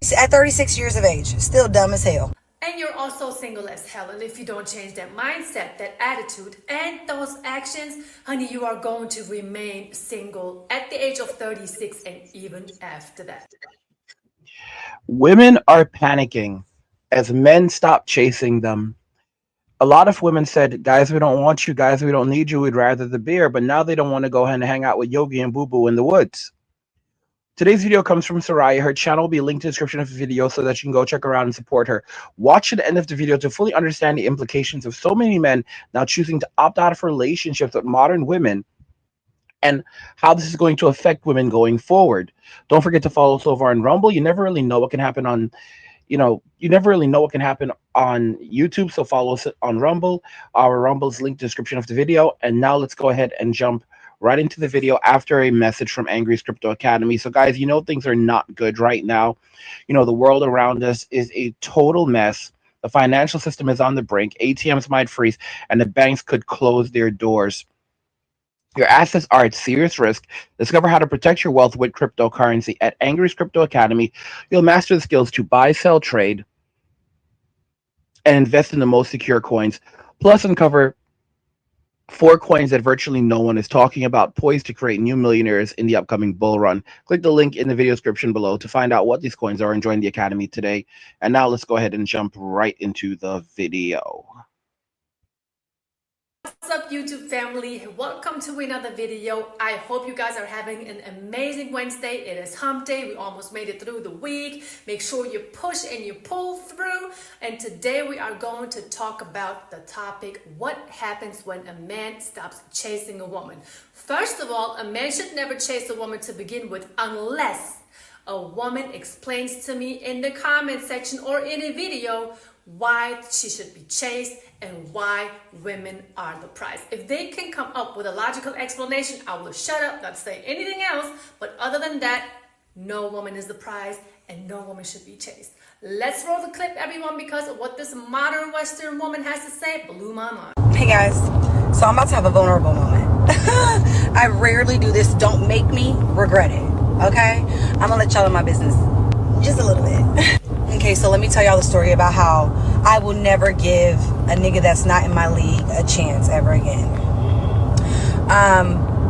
At 36 years of age, still dumb as hell. And you're also single as hell. And if you don't change that mindset, that attitude, and those actions, honey, you are going to remain single at the age of 36 and even after that. Women are panicking as men stop chasing them. A lot of women said, "Guys, we don't want you. Guys, we don't need you. We'd rather the beer." But now they don't want to go ahead and hang out with Yogi and Boo Boo in the woods. Today's video comes from Soraya. Her channel will be linked in the description of the video so that you can go check her out and support her. Watch to the end of the video to fully understand the implications of so many men now choosing to opt out of relationships with modern women and how this is going to affect women going forward. Don't forget to follow us over on Rumble. You never really know what can happen on you never really know what can happen on YouTube. So follow us on Rumble. Our Rumble's linked in the description of the video. And now let's go ahead and jump right into the video after a message from Angry's Crypto Academy. So guys, things are not good right now. The world around us is a total mess. The financial system is on the brink. ATMs might freeze and the banks could close their doors. Your assets are at serious risk. Discover how to protect your wealth with cryptocurrency at Angry's Crypto Academy. You'll master the skills to buy, sell, trade, and invest in the most secure coins. Plus, uncover 4 coins that virtually no one is talking about, poised to create new millionaires in the upcoming bull run. Click the link in the video description below to find out what these coins are and join the academy today. And now let's go ahead and jump right into the video. What's up, YouTube family? Welcome to another video. I hope you guys are having an amazing Wednesday. It is hump day. We almost made it through the week. Make sure you push and you pull through. And today we are going to talk about the topic, what happens when a man stops chasing a woman. First of all, a man should never chase a woman to begin with unless a woman explains to me in the comment section or in a video why she should be chased and why women are the prize. If they can come up with a logical explanation, I will shut up, not say anything else. But other than that, no woman is the prize and no woman should be chased. Let's roll the clip, everyone, because of what this modern Western woman has to say blew my mind. Hey guys, so I'm about to have a vulnerable moment. I rarely do this. Don't make me regret it, okay? I'm gonna let y'all in my business just a little bit. Okay, so let me tell y'all the story about how I will never give a nigga that's not in my league a chance ever again.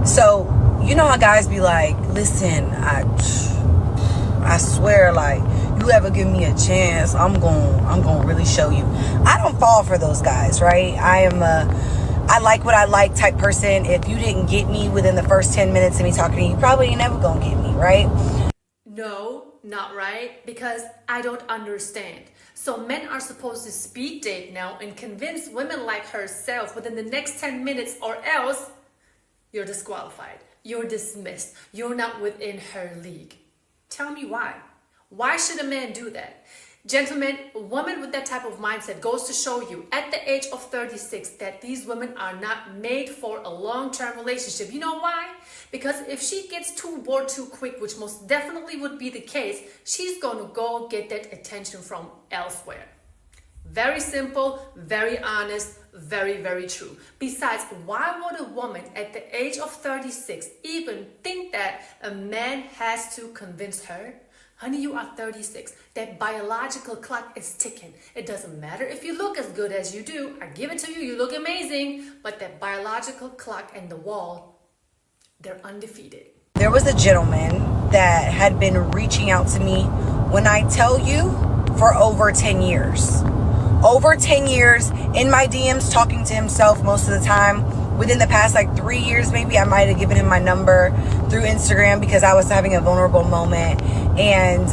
So you know how guys be like, listen, I swear, like, you ever give me a chance, I'm gonna really show you. I don't fall for those guys, right? I like what I like type person. If you didn't get me within the first 10 minutes of me talking to you, you probably ain't never gonna get me, right? No, not right, because I don't understand. So men are supposed to speed date now and convince women like herself within the next 10 minutes, or else you're disqualified, you're dismissed, you're not within her league. Tell me why. Why should a man do that? Gentlemen, a woman with that type of mindset goes to show you at the age of 36 that these women are not made for a long-term relationship. You know why? Because if she gets too bored too quick, which most definitely would be the case, she's going to go get that attention from elsewhere. Very simple, very honest, very, very true. Besides, why would a woman at the age of 36 even think that a man has to convince her? Honey, you are 36. That biological clock is ticking. It doesn't matter if you look as good as you do. I give it to you, you look amazing. But that biological clock and the wall, they're undefeated. There was a gentleman that had been reaching out to me, when I tell you, for over 10 years. Over 10 years in my DMs, talking to himself most of the time. Within the past 3 years, maybe I might have given him my number through Instagram because I was having a vulnerable moment. And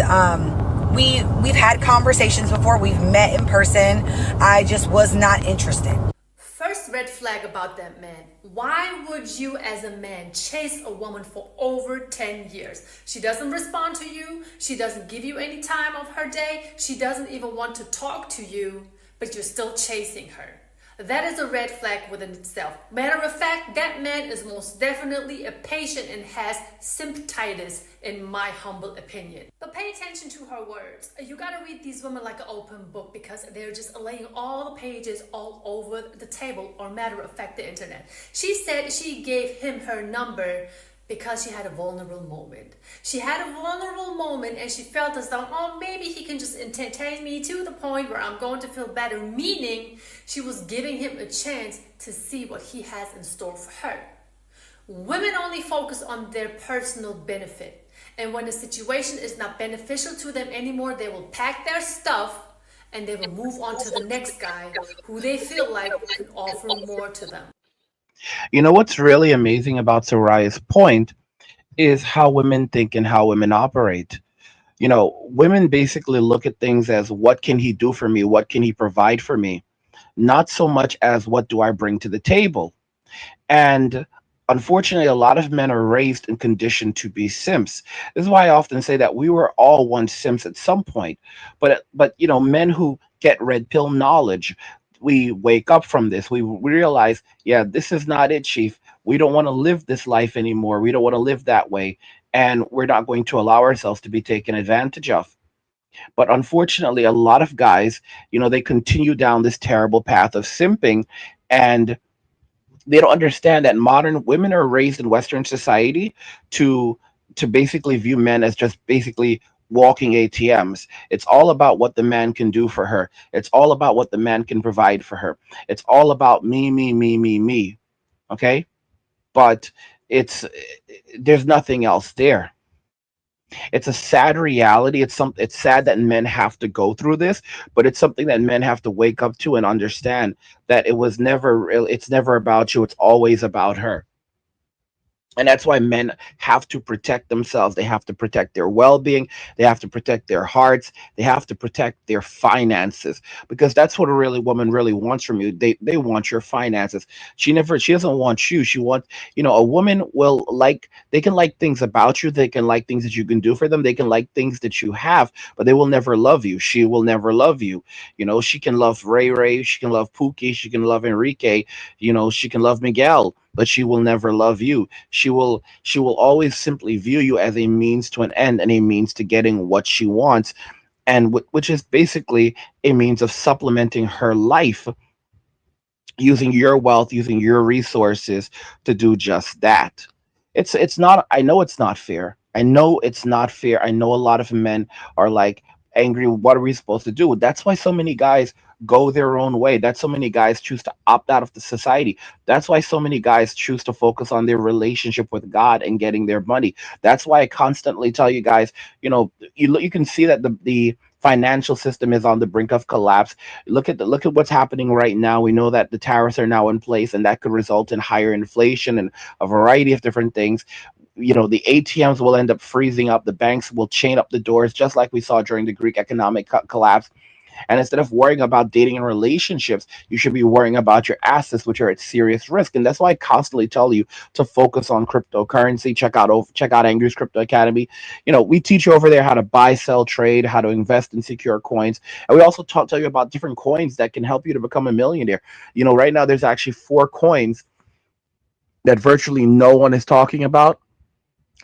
we've had conversations before. We've met in person. I just was not interested. First red flag about that man. Why would you as a man chase a woman for over 10 years? She doesn't respond to you. She doesn't give you any time of her day. She doesn't even want to talk to you, but you're still chasing her. That is a red flag within itself. Matter of fact, that man is most definitely a patient and has sympatitis, in my humble opinion. But pay attention to her words. You gotta read these women like an open book because they're just laying all the pages all over the table, or matter of fact, the internet. She said she gave him her number Because she had a vulnerable moment. She had a vulnerable moment and she felt as though, oh, maybe he can just entertain me to the point where I'm going to feel better. Meaning, she was giving him a chance to see what he has in store for her. Women only focus on their personal benefit. And when the situation is not beneficial to them anymore, they will pack their stuff and they will move on to the next guy who they feel like can offer more to them. You know what's really amazing about Soraya's point is how women think and how women operate. Women basically look at things as what can he do for me? What can he provide for me? Not so much as what do I bring to the table. And unfortunately, a lot of men are raised and conditioned to be simps. This is why I often say that we were all once simps at some point. But men who get red pill knowledge, we wake up from this. We realize, yeah, this is not it, chief. We don't want to live this life anymore. We don't want to live that way. And we're not going to allow ourselves to be taken advantage of. But unfortunately, a lot of guys, they continue down this terrible path of simping, and they don't understand that modern women are raised in Western society to basically view men as just basically walking ATMs. It's all about what the man can do for her. It's all about what the man can provide for her. It's all about me, me, me, me, me. Okay? But it's there's nothing else there. It's a sad reality. It's sad that men have to go through this, but it's something that men have to wake up to and understand that it's never about you, it's always about her. And that's why men have to protect themselves. They have to protect their well-being. They have to protect their hearts. They have to protect their finances, because that's what a really woman really wants from you. They want your finances. She doesn't want you. She wants, a woman will like, they can like things about you. They can like things that you can do for them. They can like things that you have, but they will never love you. She will never love you. She can love Ray Ray. She can love Pookie. She can love Enrique. She can love Miguel, but she will never love you. She will always simply view you as a means to an end and a means to getting what she wants, and which is basically a means of supplementing her life, using your wealth, using your resources to do just that. It's not, I know it's not fair. I know it's not fair. I know a lot of men are like angry. What are we supposed to do? That's why so many guys go their own way. That's so many guys choose to opt out of the society. That's why so many guys choose to focus on their relationship with God and getting their money. That's why I constantly tell you guys, you can see that the financial system is on the brink of collapse. Look at what's happening right now. We know that the tariffs are now in place, and that could result in higher inflation and a variety of different things. The ATMs will end up freezing up. The banks will chain up the doors, just like we saw during the Greek economic collapse. And instead of worrying about dating and relationships, you should be worrying about your assets, which are at serious risk. And that's why I constantly tell you to focus on cryptocurrency. Check out Angry's Crypto Academy. We teach you over there how to buy, sell, trade, how to invest in secure coins. And we also tell you about different coins that can help you to become a millionaire. Right now there's actually 4 coins that virtually no one is talking about.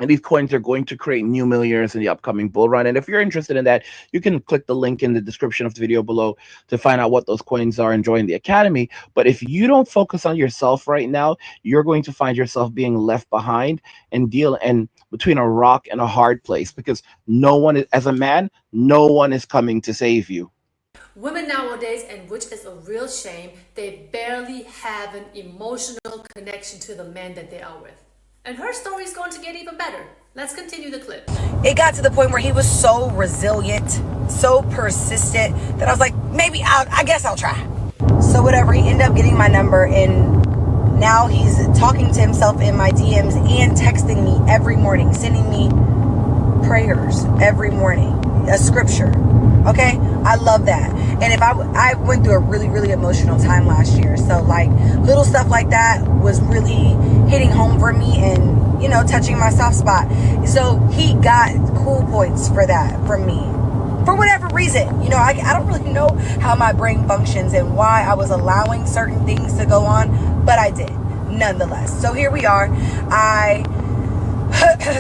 And these coins are going to create new millionaires in the upcoming bull run. And if you're interested in that, you can click the link in the description of the video below to find out what those coins are and join the academy. But if you don't focus on yourself right now, you're going to find yourself being left behind and between a rock and a hard place, because no one is, as a man, no one is coming to save you. Women nowadays, and which is a real shame, they barely have an emotional connection to the men that they are with. And her story is going to get even better. Let's continue the clip. It got to the point where he was so resilient, so persistent, that I was like, maybe I guess I'll try. So whatever, he ended up getting my number, and now he's talking to himself in my DMs and texting me every morning, sending me prayers every morning, a scripture. Okay, I love that. And if I went through a really, really emotional time last year, so like little stuff like that was really hitting home for me and touching my soft spot. So he got cool points for that from me, for whatever reason. I don't really know how my brain functions and why I was allowing certain things to go on, but I did nonetheless. So here we are. I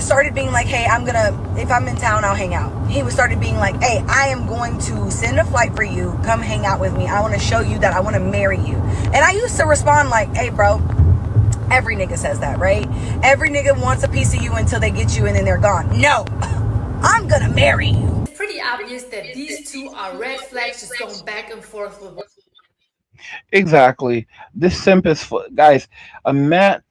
started being like, hey, if I'm in town, I'll hang out. He started being like, hey, I am going to send a flight for you. Come hang out with me. I want to show you that I want to marry you. And I used to respond like, hey, bro, Every nigga says that, right? Every nigga wants a piece of you until they get you and then they're gone. No, I'm gonna marry you. It's pretty obvious that these two are red flags just going back and forth with. Exactly. This simp is guys. A man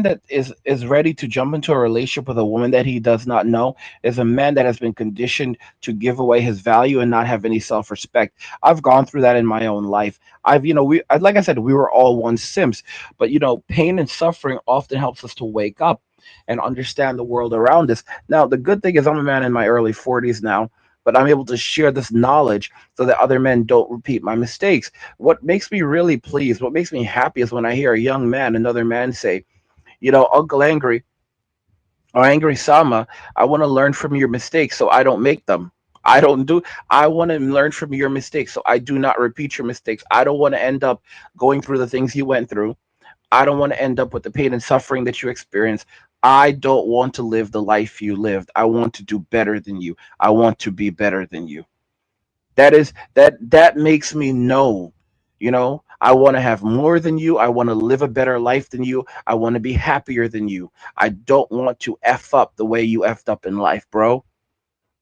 that is ready to jump into a relationship with a woman that he does not know is a man that has been conditioned to give away his value and not have any self-respect. I've gone through that in my own life. Like I said, we were all once simps, but pain and suffering often helps us to wake up and understand the world around us. Now, the good thing is I'm a man in my early 40s now, but I'm able to share this knowledge so that other men don't repeat my mistakes. What makes me really pleased, what makes me happy is when I hear a young man, another man say, Uncle Angry or Angry Sama, I want to learn from your mistakes so I don't make them. I don't do I want to learn from your mistakes so I do not repeat your mistakes. I don't want to end up going through the things you went through. I don't want to end up with the pain and suffering that you experienced. I don't want to live the life you lived. I want to do better than you. I want to be better than you. That makes me know, I want to have more than you. I want to live a better life than you. I want to be happier than you. I don't want to f up the way you effed up in life, bro.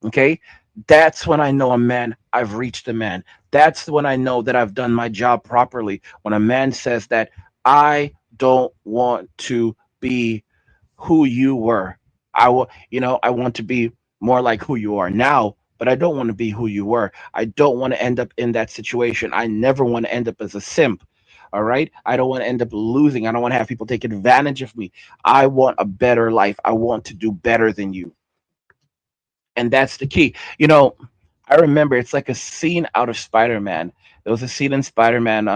Okay? That's when I know a man, I've reached a man. That's when I know that I've done my job properly. When a man says that I don't want to be who you were. I want to be more like who you are now, but I don't want to be who you were. I don't want to end up in that situation. I never want to end up as a simp. All right. I don't want to end up losing. I don't want to have people take advantage of me. I want a better life. I want to do better than you. And that's the key. I remember it's like a scene out of Spider-Man. There was a scene in Spider-Man,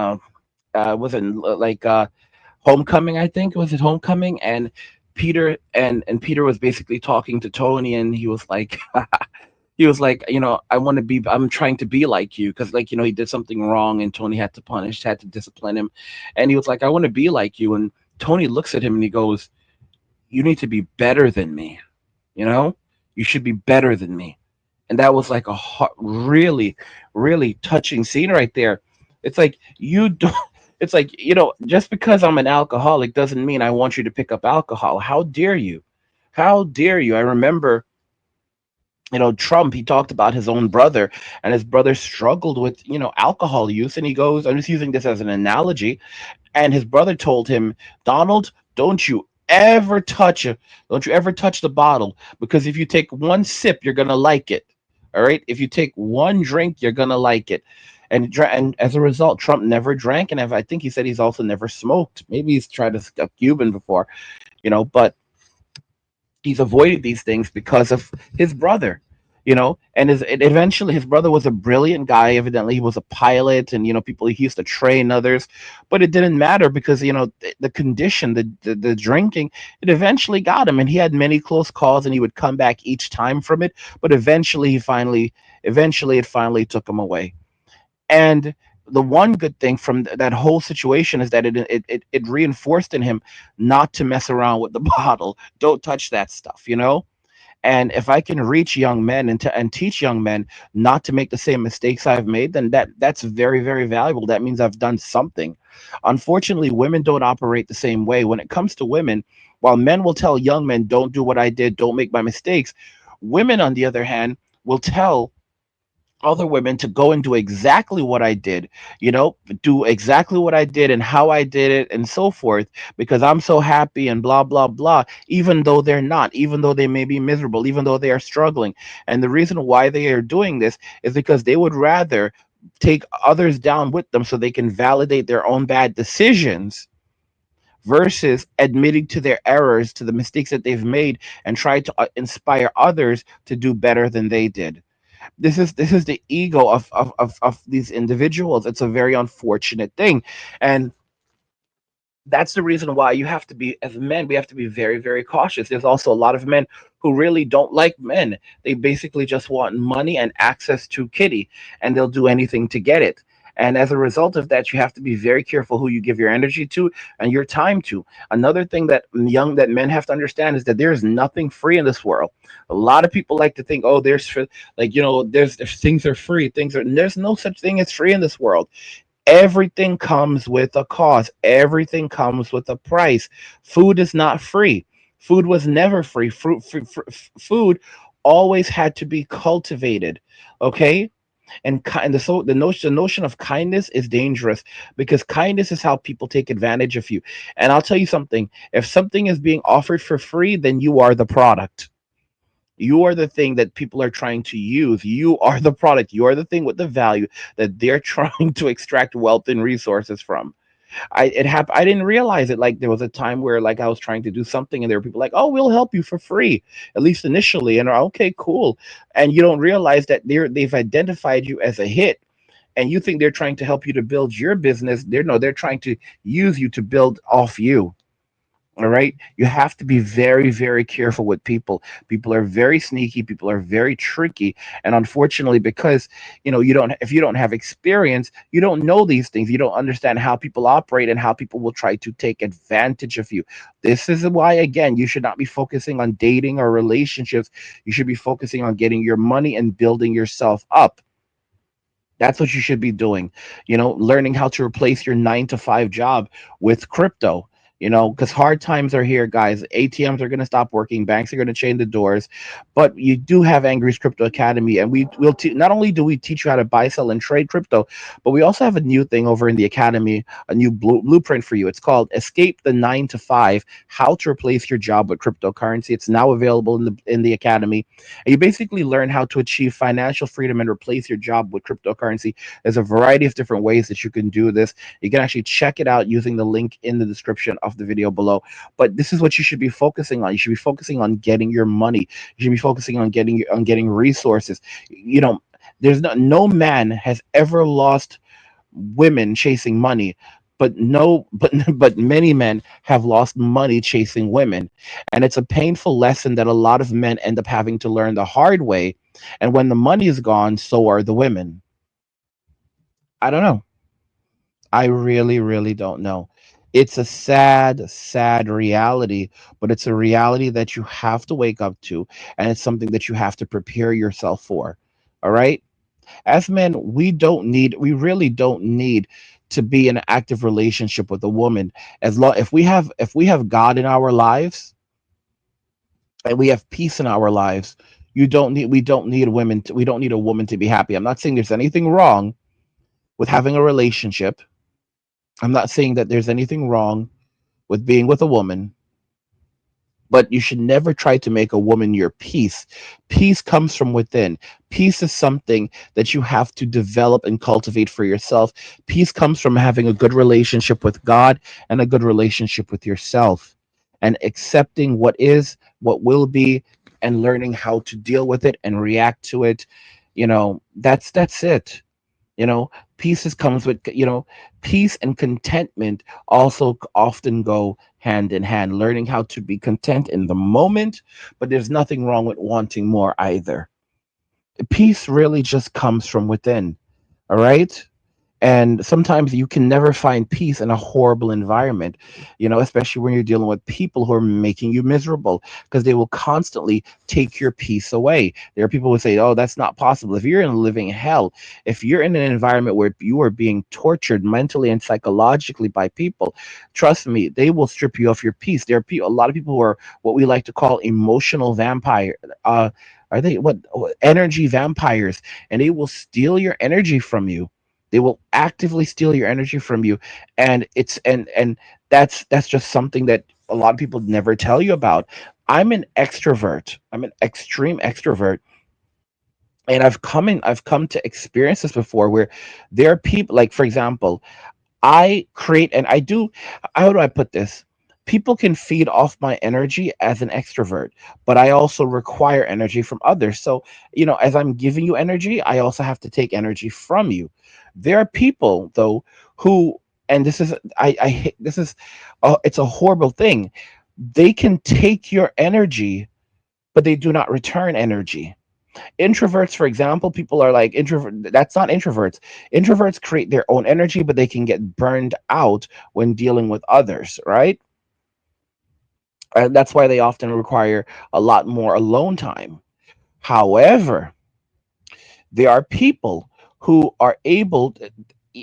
was it like Homecoming, I think. Was it Homecoming? And Peter was basically talking to Tony, and he was like, I'm trying to be like you because, like, he did something wrong, and Tony had to discipline him, and he was like, I want to be like you, and Tony looks at him and he goes, you need to be better than me, you know, you should be better than me, and that was like a really, really touching scene right there. It's like you don't. It's like, just because I'm an alcoholic doesn't mean I want you to pick up alcohol. How dare you? How dare you? I remember, Trump, he talked about his own brother, and his brother struggled with, alcohol use. And he goes, I'm just using this as an analogy. And his brother told him, Donald, don't you ever touch the bottle, because if you take one sip, you're going to like it. All right. If you take one drink, you're going to like it. And as a result, Trump never drank. And I think he said he's also never smoked. Maybe he's tried a Cuban before, but he's avoided these things because of his brother, and eventually his brother was a brilliant guy. Evidently he was a pilot, and people, he used to train others, but it didn't matter because the condition, the drinking, it eventually got him, and he had many close calls, and he would come back each time from it, but eventually it finally took him away. And the one good thing from that whole situation is that it reinforced in him not to mess around with the bottle. Don't touch that stuff, And if I can reach young men and teach young men not to make the same mistakes I've made, then that's very, very valuable. That means I've done something. Unfortunately, women don't operate the same way. When it comes to women, while men will tell young men, don't do what I did, don't make my mistakes, women, on the other hand, will tell other women to go and do exactly what I did, do exactly what I did and how I did it and so forth, because I'm so happy and blah, blah, blah, even though they're not, even though they may be miserable, even though they are struggling. And the reason why they are doing this is because they would rather take others down with them so they can validate their own bad decisions versus admitting to their errors, to the mistakes that they've made, and try to inspire others to do better than they did. This is the ego of these individuals. It's a very unfortunate thing, and that's the reason why you have to be, as men, we have to be very, very cautious. There's also a lot of men who really don't like men. They basically just want money and access to kitty, and they'll do anything to get it. And as a result of that, you have to be very careful who you give your energy to and your time to. Another thing that men have to understand is that there is nothing free in this world. A lot of people like to think, oh, there's things are free. There's no such thing as free in this world. Everything comes with a cost. Everything comes with a price. Food is not free. Food was never free. Food always had to be cultivated. Okay, and the notion of kindness is dangerous because kindness is how people take advantage of you. And I'll tell you something: if something is being offered for free, then you are the product. You are the thing that people are trying to use. You are the product. You are the thing with the value that they're trying to extract wealth and resources from. I didn't realize it. Like there was a time where like I was trying to do something and there were people like, "Oh, we'll help you for free," at least initially. And okay, cool. And you don't realize that they've identified you as a hit, and you think they're trying to help you to build your business. They're trying to use you to build off you. All right. You have to be very, very careful with people. People are very sneaky. People are very tricky. And unfortunately, because if you don't have experience, you don't know these things. You don't understand how people operate and how people will try to take advantage of you. This is why, again, you should not be focusing on dating or relationships. You should be focusing on getting your money and building yourself up. That's what you should be doing. Learning how to replace your 9 to 5 job with crypto. Because hard times are here, guys. ATMs are going to stop working. Banks are going to chain the doors. But you do have Angry's Crypto Academy, and we will not only do we teach you how to buy, sell, and trade crypto, but we also have a new thing over in the academy, a new blueprint for you. It's called "Escape the 9 to 5: How to Replace Your Job with Cryptocurrency." It's now available in the academy, and you basically learn how to achieve financial freedom and replace your job with cryptocurrency. There's a variety of different ways that you can do this. You can actually check it out using the link in the description of the video below. But this is what you should be focusing on. You should be focusing on getting your money. You should be focusing on getting resources. There's no man has ever lost women chasing money, but no but but many men have lost money chasing women. And it's a painful lesson that a lot of men end up having to learn the hard way. And when the money is gone, so are the women. I don't know. I really, really don't know. It's a sad, sad reality, but it's a reality that you have to wake up to, and it's something that you have to prepare yourself for. All right? As men, we really don't need to be in an active relationship with a woman. If we have God in our lives and we have peace in our lives, we don't need a woman to be happy. I'm not saying there's anything wrong with having a relationship. I'm not saying that there's anything wrong with being with a woman, but you should never try to make a woman your peace. Peace comes from within. Peace is something that you have to develop and cultivate for yourself. Peace comes from having a good relationship with God and a good relationship with yourself, and accepting what is, what will be, and learning how to deal with it and react to it. That's it. you know comes with, peace and contentment also often go hand in hand. Learning how to be content in the moment, but there's nothing wrong with wanting more either. Peace really just comes from within. All right. And sometimes you can never find peace in a horrible environment, especially when you're dealing with people who are making you miserable, because they will constantly take your peace away. There are people who say, oh, that's not possible. If you're in a living hell, if you're in an environment where you are being tortured mentally and psychologically by people, trust me, they will strip you of your peace. There are a lot of people who are what we like to call emotional vampire. Are they what energy vampires? And they will steal your energy from you. They will actively steal your energy from you. And that's just something that a lot of people never tell you about. I'm an extrovert. I'm an extreme extrovert. And I've come to experience this before, where there are people, like, for example, I create and I do, how do I put this? People can feed off my energy as an extrovert, but I also require energy from others. So, as I'm giving you energy, I also have to take energy from you. There are people, though, who, and this is, this is, it's a horrible thing. They can take your energy, but they do not return energy. Introverts, for example, people are like introvert. That's not introverts. Introverts create their own energy, but they can get burned out when dealing with others, right? And that's why they often require a lot more alone time. However, there are people who are able.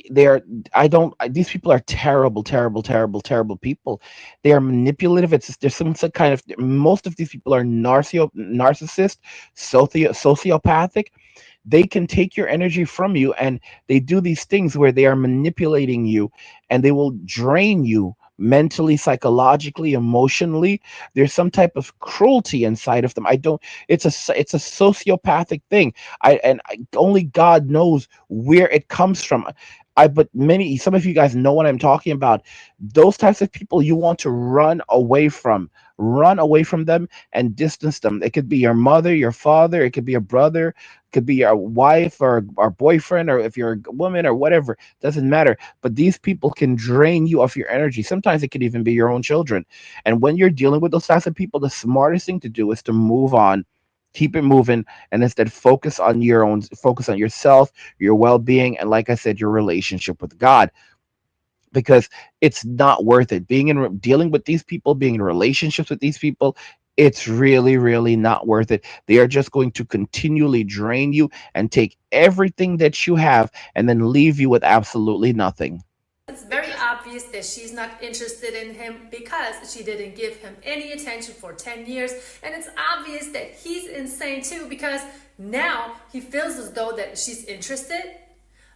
they are I don't these people are terrible, terrible, terrible, terrible people. They are manipulative. There's some kind of, most of these people are narcissist, sociopathic. They can take your energy from you, and they do these things where they are manipulating you, and they will drain you mentally, psychologically, emotionally. There's some type of cruelty inside of them. I don't it's a sociopathic thing. Only God knows where it comes from. But many some of you guys know what I'm talking about. Those types of people you want to run away from them and distance them. It could be your mother, your father, it could be your brother, could be your wife or boyfriend, or if you're a woman or whatever, doesn't matter. But these people can drain you of your energy. Sometimes it could even be your own children. And when you're dealing with those types of people, the smartest thing to do is to move on, keep it moving, and instead focus on yourself, your well-being, and like I said, your relationship with God. Because it's not worth it dealing with these people, being in relationships with these people. It's really, really not worth it. They are just going to continually drain you and take everything that you have and then leave you with absolutely nothing. It's very obvious that she's not interested in him because she didn't give him any attention for 10 years. And it's obvious that he's insane too because now he feels as though that she's interested.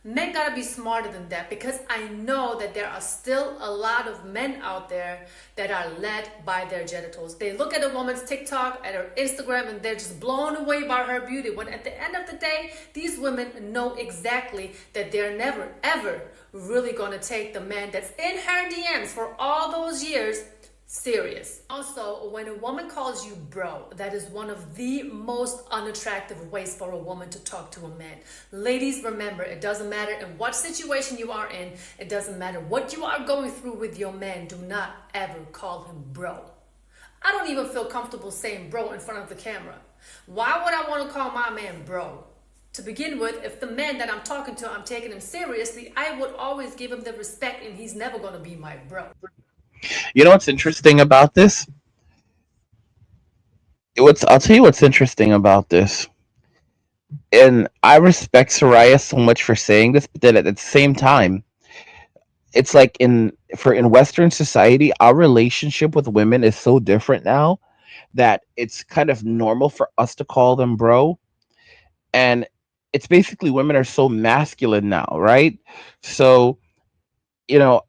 Men gotta be smarter than that because I know that there are still a lot of men out there that are led by their genitals. They look at a woman's TikTok, at her Instagram, and they're just blown away by her beauty. When at the end of the day, these women know exactly that they're never, ever really gonna take the man that's in her DMs for all those years serious. Also, when a woman calls you bro, that is one of the most unattractive ways for a woman to talk to a man. Ladies, remember, it doesn't matter in what situation you are in, it doesn't matter what you are going through with your man, do not ever call him bro. I don't even feel comfortable saying bro in front of the camera. Why would I want to call my man bro? To begin with, if the man that I'm talking to, I'm taking him seriously, I would always give him the respect and he's never going to be my bro. You know what's interesting about this? I'll tell you what's interesting about this. And I respect Soraya so much for saying this, but then at the same time, it's like in Western society, our relationship with women is so different now that it's kind of normal for us to call them bro. And it's basically, women are so masculine now, right? So,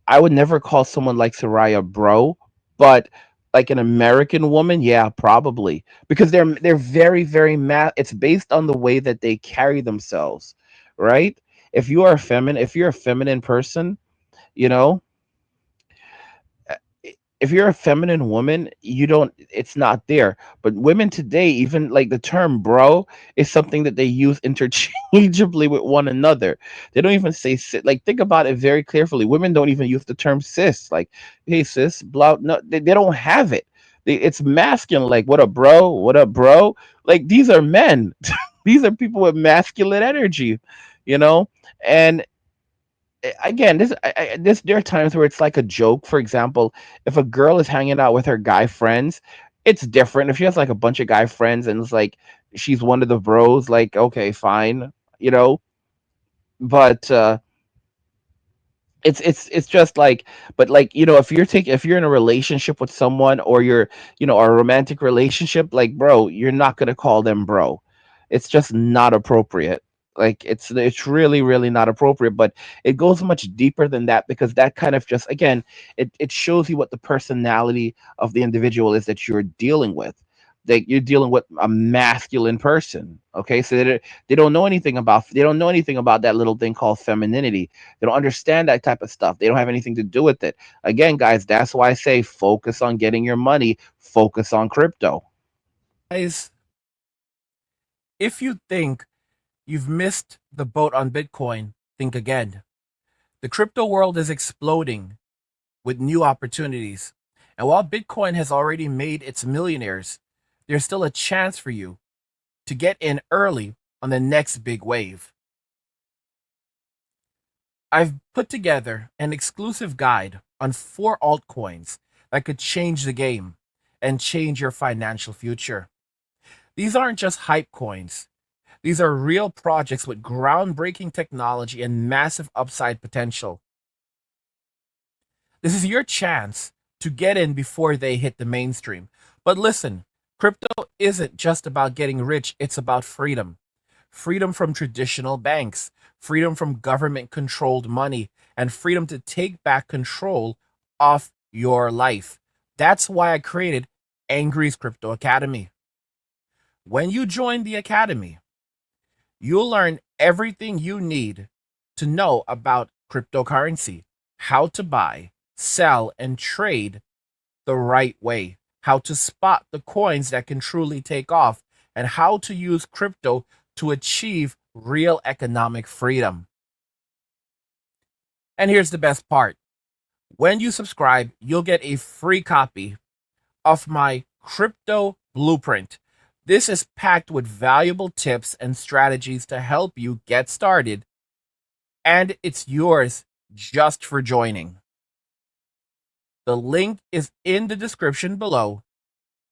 I would never call someone like Soraya bro, but like an American woman, yeah, probably, because they're very, very It's based on the way that they carry themselves, right? If you're a feminine person, you know, if you're a feminine woman, you don't it's not there. But women today, even like the term bro is something that they use interchangeably with one another. They don't even say like, think about it very carefully. Women don't even use the term sis, like, hey sis, blah. No, they don't have it. It's masculine, like, what up bro, what up bro. Like, these are men. These are people with masculine energy, you know. And again, there are times where it's like a joke. For example, if a girl is hanging out with her guy friends, it's different. If she has like a bunch of guy friends and it's like she's one of the bros, like, okay, fine, you know. But it's just like, but like, if you're in a relationship with someone, or you're, a romantic relationship, like, bro, you're not gonna call them bro. It's just not appropriate. Like, it's really, really not appropriate. But it goes much deeper than that, because that kind of just, again, it shows you what the personality of the individual is that you're dealing with. Like, you're dealing with a masculine person. Okay, so they don't know anything about that little thing called femininity. They don't understand that type of stuff. They don't have anything to do with it. Again, guys, that's why I say focus on getting your money, focus on crypto. Guys, if you think you've missed the boat on Bitcoin, think again. The crypto world is exploding with new opportunities. And while Bitcoin has already made its millionaires, there's still a chance for you to get in early on the next big wave. I've put together an exclusive guide on 4 altcoins that could change the game and change your financial future. These aren't just hype coins. These are real projects with groundbreaking technology and massive upside potential. This is your chance to get in before they hit the mainstream. But listen, crypto isn't just about getting rich, it's about freedom. Freedom from traditional banks, freedom from government controlled money, and freedom to take back control of your life. That's why I created Angry's Crypto Academy. When you join the academy, you'll learn everything you need to know about cryptocurrency, how to buy, sell, and trade the right way, how to spot the coins that can truly take off, and how to use crypto to achieve real economic freedom. And here's the best part. When you subscribe, you'll get a free copy of my crypto blueprint. This is packed with valuable tips and strategies to help you get started, and it's yours just for joining. The link is in the description below.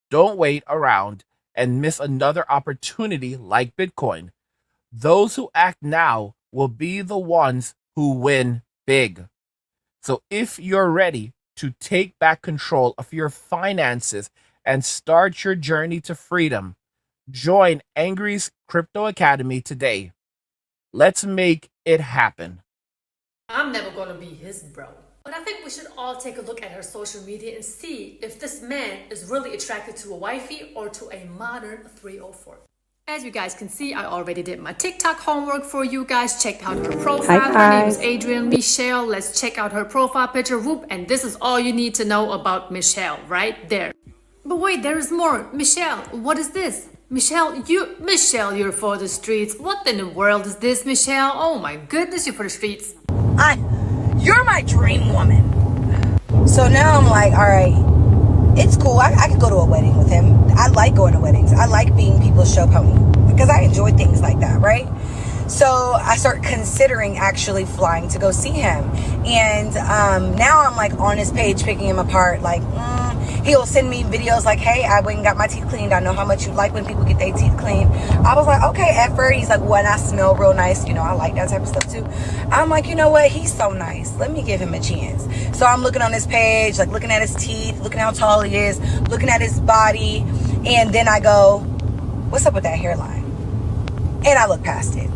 Don't wait around and miss another opportunity like Bitcoin. Those who act now will be the ones who win big. So if you're ready to take back control of your finances and start your journey to freedom, join Angry's Crypto Academy today. Let's make it happen. I'm never gonna be his bro. But I think we should all take a look at her social media and see if this man is really attracted to a wifey or to a modern 304. As you guys can see, I already did my TikTok homework for you guys. Checked out her profile. Her name is Adrienne Michelle. Let's check out her profile picture. Whoop, and this is all you need to know about Michelle right there. But wait, there is more. Michelle, what is this? Michelle, you're for the streets. What in the world is this, Michelle? Oh my goodness, you're for the streets. You're my dream woman. So now I'm like, all right, it's cool. I could go to a wedding with him. I like going to weddings. I like being people's show pony because I enjoy things like that, right? So I start considering actually flying to go see him. And now I'm like on his page picking him apart. Like, he'll send me videos like, hey, I went and got my teeth cleaned. I know how much you like when people get their teeth cleaned. I was like, okay, at first. He's like, well, and I smell real nice. You know, I like that type of stuff too. I'm like, you know what? He's so nice. Let me give him a chance. So I'm looking on his page, like looking at his teeth, looking how tall he is, looking at his body. And then I go, what's up with that hairline? And I look past it.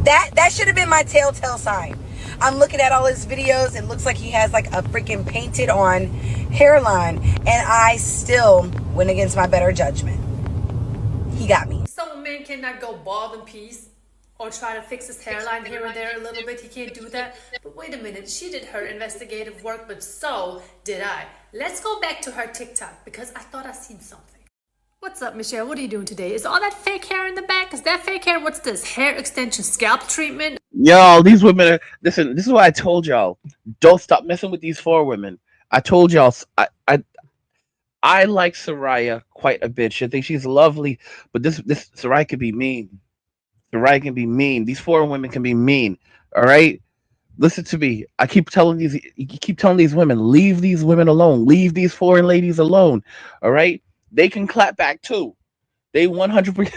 That should have been my telltale sign. I'm looking at all his videos. It looks like he has like a freaking painted on hairline. And I still went against my better judgment. He got me. So a man cannot go bald in peace or try to fix his hairline here and there a little bit. He can't do that. But wait a minute. She did her investigative work, but so did I. Let's go back to her TikTok because I thought I seen something. What's up, Michelle? What are you doing today? Is all that fake hair in the back? Is that fake hair? What's this? Hair extension scalp treatment? Y'all, these women are, listen, this is why I told y'all, don't stop messing with these four women. I told y'all, I like Soraya quite a bit. I think she's lovely, but this Soraya can be mean. Soraya can be mean. These four women can be mean. All right? Listen to me. I keep telling these women, leave these women alone. Leave these foreign ladies alone. All right? They can clap back too. They 100%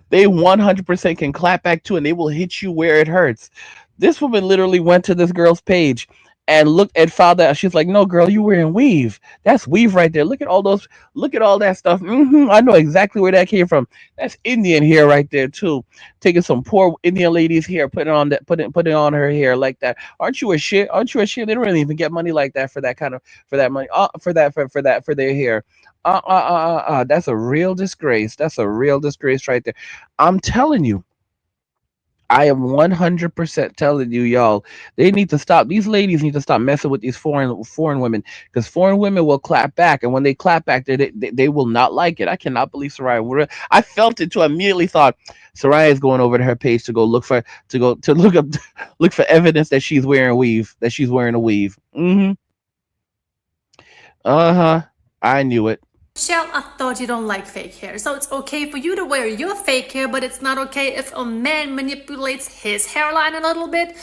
they 100% can clap back too, and they will hit you where it hurts. This woman literally went to this girl's page and looked and found out. She's like, "No, girl, you wearing weave. That's weave right there. Look at all those. Look at all that stuff. I know exactly where that came from. That's Indian hair right there too. Taking some poor Indian lady's hair, putting on that, putting on her hair like that. Aren't you a shit? Aren't you a shit? They don't really even get money like that for that kind of for that money. For their hair. That's a real disgrace. That's a real disgrace right there. I'm telling you. I am 100% telling you, y'all, they need to stop. These ladies need to stop messing with these foreign women because foreign women will clap back, and when they clap back, they will not like it. I cannot believe Soraya. I felt it too. I immediately thought Soraya is going over to her page to go look for look up look for evidence that she's wearing weave, that she's wearing a weave. I knew it. Michelle, I thought you don't like fake hair, so it's okay for you to wear your fake hair, but it's not okay if a man manipulates his hairline a little bit.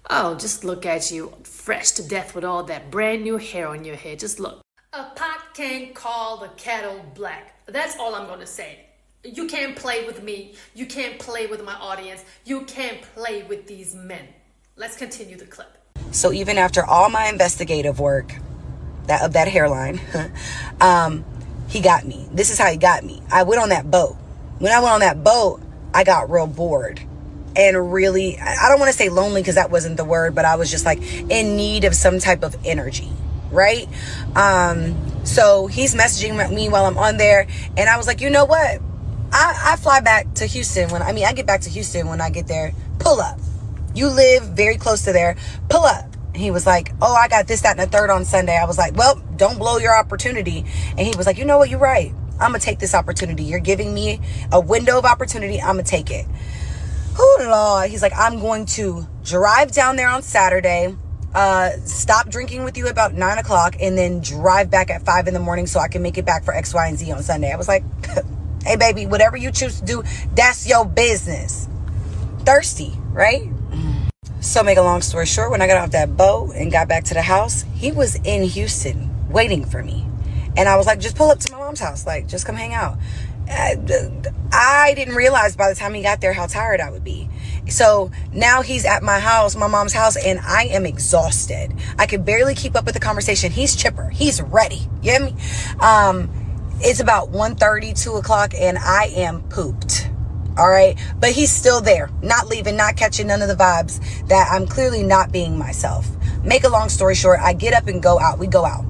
Oh, just look at you, fresh to death with all that brand new hair on your head. Just look. A pot can't call the kettle black. That's all I'm gonna say. You can't play with me. You can't play with my audience. You can't play with these men. Let's continue the clip. So even after all my investigative work, of that hairline, he got me. This is how he got me. I went on that boat. When I went on that boat, I got real bored and really, I don't want to say lonely because that wasn't the word, but I was just like in need of some type of energy, right? So he's messaging me while I'm on there, and I was like, you know what? I fly back to Houston I get back to Houston when I get there. Pull up. You live very close to there. Pull up. He was like, oh, I got this, that, and the third on Sunday. I was like, well, don't blow your opportunity. And he was like, you know what? You're right. I'm going to take this opportunity. You're giving me a window of opportunity. I'm going to take it. Oh, Lord. He's like, I'm going to drive down there on Saturday, stop drinking with you about 9 o'clock, and then drive back at 5 in the morning so I can make it back for X, Y, and Z on Sunday. I was like, hey, baby, whatever you choose to do, that's your business. Thirsty, right? So make a long story short, when I got off that boat and got back to the house, he was in Houston waiting for me. And I was like, just pull up to my mom's house. Like, just come hang out. I didn't realize by the time he got there how tired I would be. So now he's at my house, my mom's house, and I am exhausted. I could barely keep up with the conversation. He's chipper. He's ready. You hear me? It's about 1:30, 2 o'clock, and I am pooped. All right. But he's still there, not leaving, not catching none of the vibes that I'm clearly not being myself. Make a long story short, I get up and go out. We go out.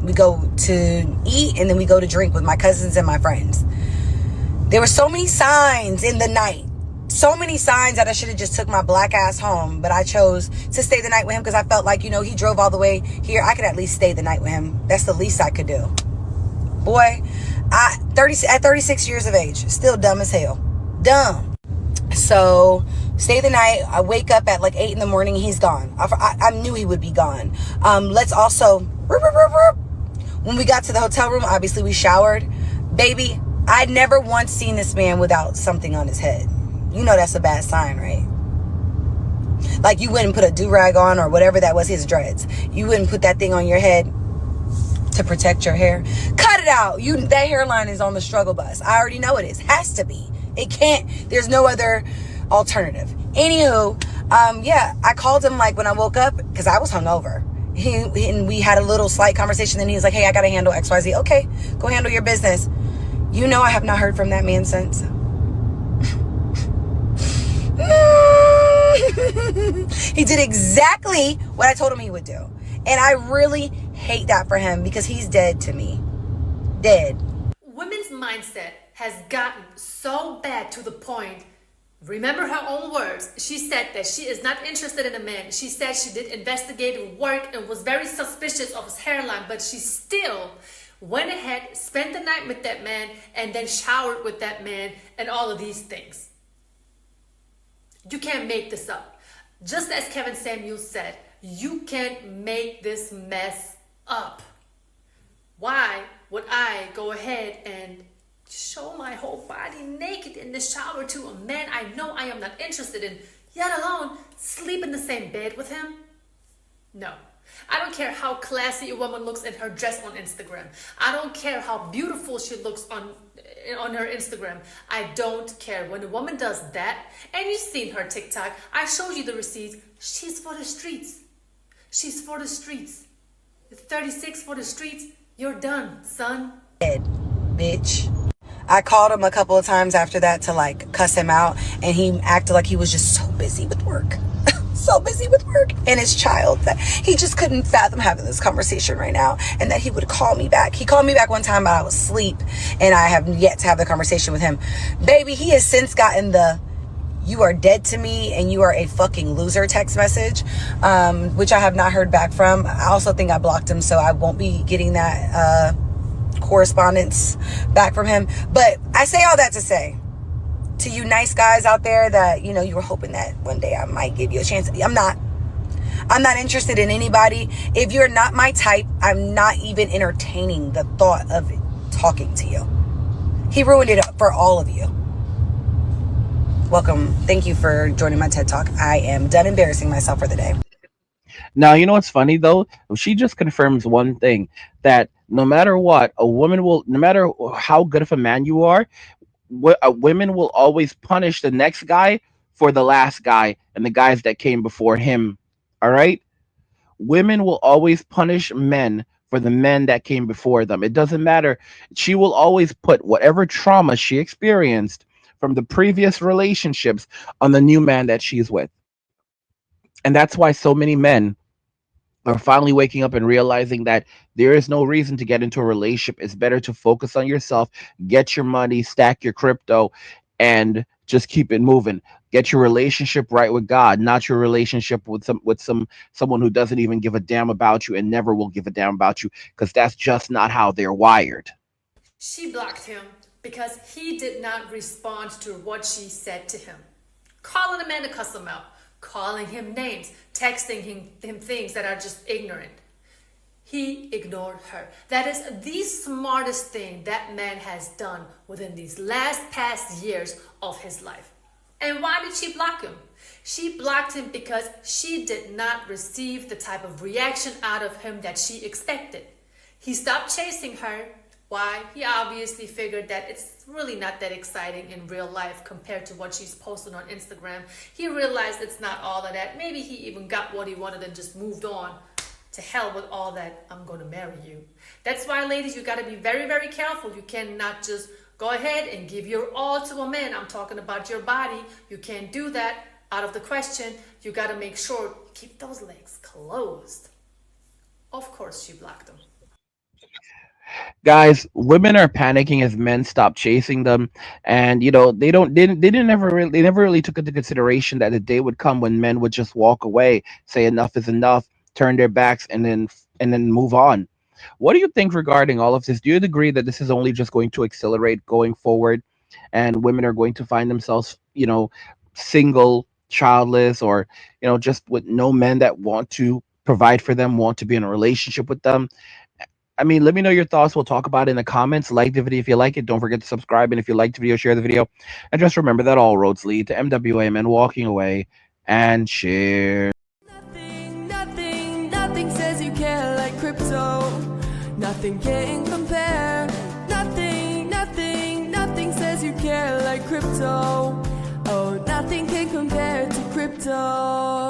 We go to eat, and then we go to drink with my cousins and my friends. There were so many signs in the night. So many signs that I should have just took my black ass home. But I chose to stay the night with him because I felt like, he drove all the way here. I could at least stay the night with him. That's the least I could do. Boy, at 36 years of age, still dumb as hell. Dumb. So stay the night. I wake up at like 8 in the morning. He's gone. I knew he would be gone. Let's also, when we got to the hotel room, obviously we showered. Baby, I'd never once seen this man without something on his head. You know that's a bad sign, right? Like you wouldn't put a do-rag on or whatever that was, his dreads. You wouldn't put that thing on your head to protect your hair. Cut it out. That hairline is on the struggle bus. I already know it is. Has to be. It can't. There's no other alternative. Anywho, I called him like when I woke up because I was hungover. And we had a little slight conversation. Then he was like, hey, I got to handle XYZ. Okay, go handle your business. I have not heard from that man since. He did exactly what I told him he would do. And I really hate that for him because he's dead to me. Dead. Women's mindset has gotten so bad to the point, remember her own words, she said that she is not interested in a man. She said she did investigative work and was very suspicious of his hairline, but she still went ahead, spent the night with that man, and then showered with that man and all of these things. You can't make this up. Just as Kevin Samuels said, you can't make this mess up. Why would I go ahead and show my whole body naked in the shower to a man I know I am not interested in, yet alone sleep in the same bed with him? No. I don't care how classy a woman looks in her dress on Instagram. I don't care how beautiful she looks on her Instagram. I don't care. When a woman does that, and you've seen her TikTok, I showed you the receipts, she's for the streets. She's for the streets. 36 for the streets, you're done, son. Dead, bitch. I called him a couple of times after that to like cuss him out, and he acted like he was just so busy with work. So busy with work and his child that he just couldn't fathom having this conversation right now, and that he would call me back. He called me back one time, but I was asleep, and I have yet to have the conversation with him. Baby, he has since gotten the "you are dead to me and you are a fucking loser" text message, which I have not heard back from. I also think I blocked him, so I won't be getting that correspondence back from him. But I say all that to say, to you nice guys out there that, you were hoping that one day I might give you a chance. I'm not interested in anybody. If you're not my type, I'm not even entertaining the thought of talking to you. He ruined it for all of you. Welcome. Thank you for joining my TED Talk. I am done embarrassing myself for the day. Now, you know what's funny though? She just confirms one thing, that no matter what, a woman will, no matter how good of a man you are, Women will always punish the next guy for the last guy and the guys that came before him. All right? Women will always punish men for the men that came before them. It doesn't matter. She will always put whatever trauma she experienced from the previous relationships on the new man that she's with. And that's why so many men are finally waking up and realizing that there is no reason to get into a relationship. It's better to focus on yourself, get your money, stack your crypto, and just keep it moving. Get your relationship right with God, not your relationship with someone who doesn't even give a damn about you and never will give a damn about you, because that's just not how they're wired. She blocked him because he did not respond to what she said to him. Calling a man to cuss him out, calling him names, texting him things that are just ignorant. He ignored her. That is the smartest thing that man has done within these past years of his life. And why did she block him? She blocked him because she did not receive the type of reaction out of him that she expected. He stopped chasing her. Why? He obviously figured that it's really not that exciting in real life compared to what she's posting on Instagram. He realized it's not all of that. Maybe he even got what he wanted and just moved on. To hell with all that, I'm going to marry you. That's why, ladies, you got to be very, very careful. You cannot just go ahead and give your all to a man. I'm talking about your body. You can't do that out of the question. You got to make sure you keep those legs closed. Of course, she blocked him. Guys, women are panicking as men stop chasing them, and they never really took into consideration that the day would come when men would just walk away, say enough is enough, turn their backs, and then move on. What do you think regarding all of this? Do you agree that this is only just going to accelerate going forward, and women are going to find themselves, single, childless, or just with no men that want to provide for them, want to be in a relationship with them? I mean, let me know your thoughts. We'll talk about it in the comments. Like the video if you like it. Don't forget to subscribe. And if you liked the video, share the video. And just remember that all roads lead to MWAM and walking away and share. Nothing says you care like crypto. Nothing can compare. Nothing says you care like crypto. Oh, nothing can compare to crypto.